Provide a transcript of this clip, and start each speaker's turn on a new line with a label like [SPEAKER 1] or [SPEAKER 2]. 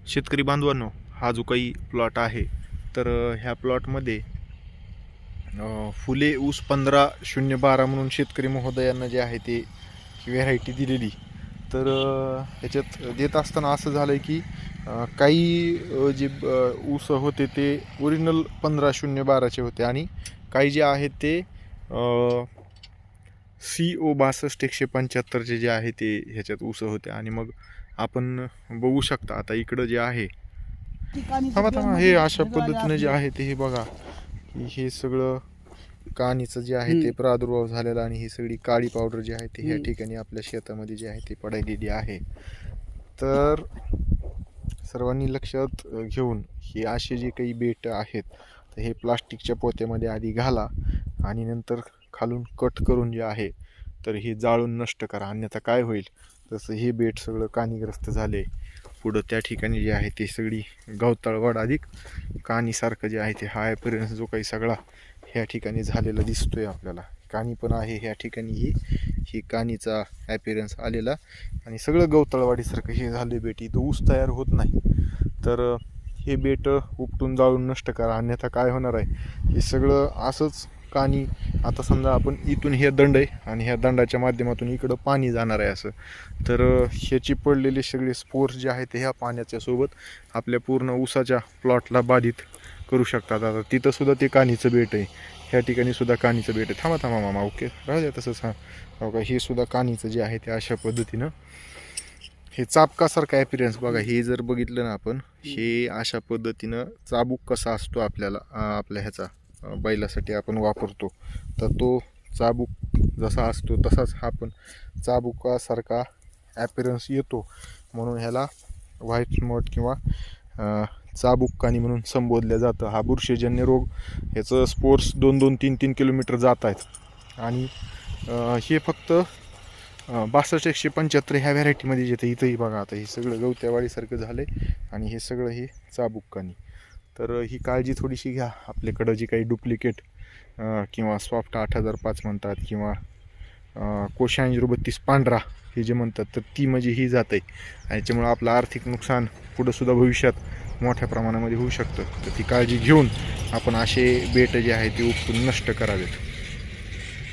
[SPEAKER 1] शेतकरी बांधवांनो, हा जो काही प्लॉट आहे तर ह्या प्लॉटमध्ये फुले ऊस 15-0-12 म्हणून शेतकरी महोदयांना जे आहे ते व्हेरायटी दिलेली. तर ह्याच्यात देत असताना असं झालं आहे की काही जे ऊस होते ते ओरिजिनल 15-0-12चे होते आणि काही जे आहेत ते CO 62-175चे जे आहे ते ह्याच्यात ऊस होते. आणि मग आपण बघू शकता आता इकडं जे आहे थांबा हे अशा पद्धतीने जे आहे ते हे बघा, हे सगळं कानीचं जे आहे ते प्रादुर्भाव झालेला आणि ही सगळी काळी पावडर जी आहे ते ह्या ठिकाणी आपल्या शेतामध्ये जे आहे ते पडायलेली आहे. तर सर्वांनी लक्षात घेऊन हे असे जे काही बेट आहेत तर हे प्लास्टिकच्या पोत्यामध्ये आधी घाला आणि नंतर खालून कट करून जे आहे तर हे जाळून नष्ट करा. अन्यथा काय होईल, तसं हे बेट सगळं कानीग्रस्त झाले. पुढं त्या ठिकाणी जे आहे ते सगळी गवताळवाढ अधिक कानीसारखं जे आहे ते हा ॲपिरन्स जो काही सगळा ह्या ठिकाणी झालेला दिसतोय आपल्याला. कानी पण आहे ह्या ठिकाणी, ही कानीचा ॲपिरन्स आलेला आणि सगळं गवताळवाडीसारखं हे झाले बेट. इथं ऊस तयार होत नाही. तर हे बेट उपटून जाळून नष्ट करा, अन्यथा काय होणार आहे, हे सगळं असंच कानी. आता समजा आपण इथून हे दंड आहे आणि ह्या दंडाच्या माध्यमातून इकडं पाणी जाणार आहे असं, तर ह्याची पडलेले सगळे स्पोर्स जे आहेत ते ह्या पाण्याच्या सोबत आपल्या पूर्ण ऊसाच्या प्लॉटला बाधित करू शकतात. आता तिथं सुद्धा ते कानीचं बेट आहे, ह्या ठिकाणी सुद्धा कानीचं बेट आहे. थांबा मामा, ओके राहू द्या तसंच. हां बघा, हे सुद्धा कानीचं जे आहे ते अशा पद्धतीनं हे चाबकासारखं ॲपिरियन्स बघा. हे जर बघितलं ना आपण, हे अशा पद्धतीनं चाबूक कसा असतो आपल्याला आपल्या ह्याचा बैलासाठी आपण वापरतो, तर तो चाबूक जसा असतो तसाच हा पण चाबुकासारखा ॲपिरन्स येतो. म्हणून ह्याला व्हाईट स्पॉट किंवा चाबूक कानी म्हणून संबोधलं जातं. हा बुरशीजन्य रोग, ह्याचं स्पोर्स 2-2, 3-3 किलोमीटर जात आहेत आणि हे फक्त 62-175 ह्या व्हॅरायटीमध्ये येतं. इथंही बघा, आता हे सगळं गवत्यावाडीसारखं झालं आहे आणि हे सगळं हे चाबूक कानी. तर ही काळजी थोडीशी घ्या. आपल्याकडं जी काही डुप्लिकेट किंवा सॉफ्ट 8005 म्हणतात किंवा कोशांज 32 पांढरा हे जे म्हणतात, तर ती म्हणजे ही जात आहे आणि याच्यामुळं आपलं आर्थिक नुकसान पुढंसुद्धा भविष्यात मोठ्या प्रमाणामध्ये होऊ शकतं. तर ती काळजी घेऊन आपण असे बेट जे आहे ते उपटून नष्ट करावेत.